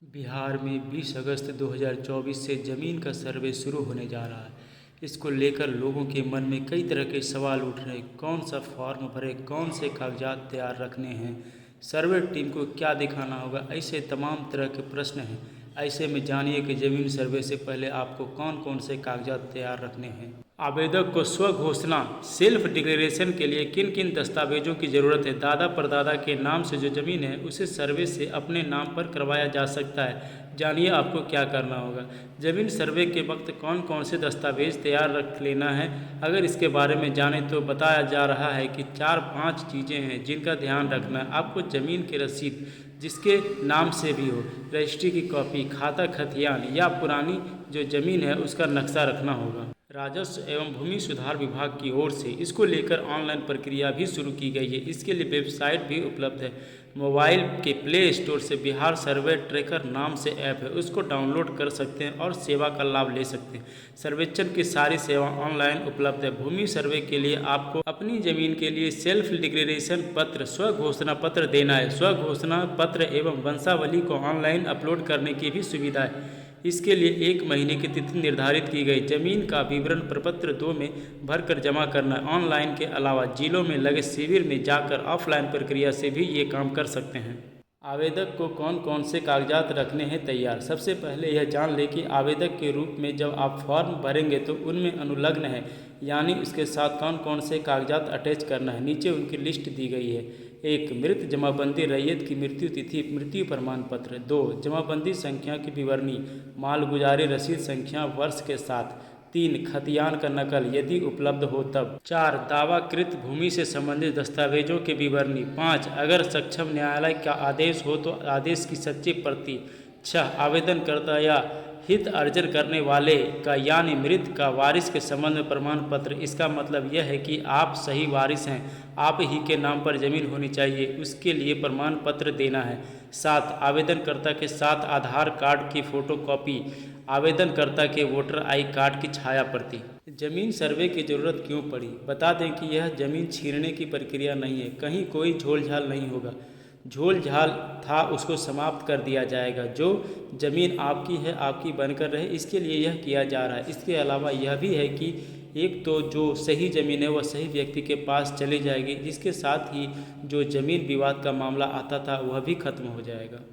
बिहार में 20 अगस्त 2024 से ज़मीन का सर्वे शुरू होने जा रहा है। इसको लेकर लोगों के मन में कई तरह के सवाल उठ रहे हैं। कौन सा फॉर्म भरे, कौन से कागजात तैयार रखने हैं, सर्वे टीम को क्या दिखाना होगा, ऐसे तमाम तरह के प्रश्न हैं। ऐसे में जानिए कि ज़मीन सर्वे से पहले आपको कौन कौन से कागजात तैयार रखने हैं। आवेदक को स्व घोषणा सेल्फ डिक्लेरेशन के लिए किन किन दस्तावेजों की ज़रूरत है। दादा परदादा के नाम से जो ज़मीन है उसे सर्वे से अपने नाम पर करवाया जा सकता है। जानिए आपको क्या करना होगा। ज़मीन सर्वे के वक्त कौन कौन से दस्तावेज तैयार रख लेना है, अगर इसके बारे में जाने तो बताया जा रहा है कि 4-5 चीज़ें हैं जिनका ध्यान रखना है। आपको ज़मीन की रसीद जिसके नाम से भी हो, रजिस्ट्री की कॉपी, खाता खतियान या पुरानी जो ज़मीन है उसका नक्शा रखना होगा। राजस्व एवं भूमि सुधार विभाग की ओर से इसको लेकर ऑनलाइन प्रक्रिया भी शुरू की गई है। इसके लिए वेबसाइट भी उपलब्ध है। मोबाइल के प्ले स्टोर से बिहार सर्वे ट्रैकर नाम से ऐप है, उसको डाउनलोड कर सकते हैं और सेवा का लाभ ले सकते हैं। सर्वेक्षण की सारी सेवा ऑनलाइन उपलब्ध है। भूमि सर्वे के लिए आपको अपनी ज़मीन के लिए सेल्फ डिक्लेरेशन पत्र, स्व घोषणा पत्र देना है। स्व घोषणा पत्र एवं वंशावली को ऑनलाइन अपलोड करने की भी सुविधा है। इसके लिए 1 महीने की तिथि निर्धारित की गई। जमीन का विवरण प्रपत्र 2 में भरकर जमा करना है। ऑनलाइन के अलावा जिलों में लगे शिविर में जाकर ऑफलाइन प्रक्रिया से भी ये काम कर सकते हैं। आवेदक को कौन कौन से कागजात रखने हैं तैयार। सबसे पहले यह जान लें कि आवेदक के रूप में जब आप फॉर्म भरेंगे तो उनमें अनुलग्न है, यानी उसके साथ कौन कौन से कागजात अटैच करना है। नीचे उनकी लिस्ट दी गई है। 1. मृत जमाबंदी रैयत की मृत्यु तिथि, मृत्यु प्रमाण पत्र। 2. जमाबंदी संख्या की विवरणी, मालगुजारी रसीद संख्या वर्ष के साथ। 3. खतियान का नकल यदि उपलब्ध हो तब। 4. दावाकृत भूमि से संबंधित दस्तावेजों की विवरणी। 5. अगर सक्षम न्यायालय का आदेश हो तो आदेश की सच्ची प्रति। 6. आवेदनकर्ता या हित अर्जन करने वाले का यानी मृत का वारिस के संबंध में प्रमाण पत्र। इसका मतलब यह है कि आप सही वारिस हैं, आप ही के नाम पर ज़मीन होनी चाहिए, उसके लिए प्रमाण पत्र देना है। 7. आवेदनकर्ता के साथ आधार कार्ड की फ़ोटोकॉपी, आवेदनकर्ता के वोटर आई कार्ड की छाया प्रति। ज़मीन सर्वे की ज़रूरत क्यों पड़ी। बता दें कि यह ज़मीन छीनने की प्रक्रिया नहीं है, कहीं कोई झोल झाल नहीं होगा। झोल झाल था उसको समाप्त कर दिया जाएगा। जो ज़मीन आपकी है आपकी बनकर रहे, इसके लिए यह किया जा रहा है। इसके अलावा यह भी है कि एक तो जो सही ज़मीन है वह सही व्यक्ति के पास चली जाएगी, जिसके साथ ही जो ज़मीन विवाद का मामला आता था वह भी खत्म हो जाएगा।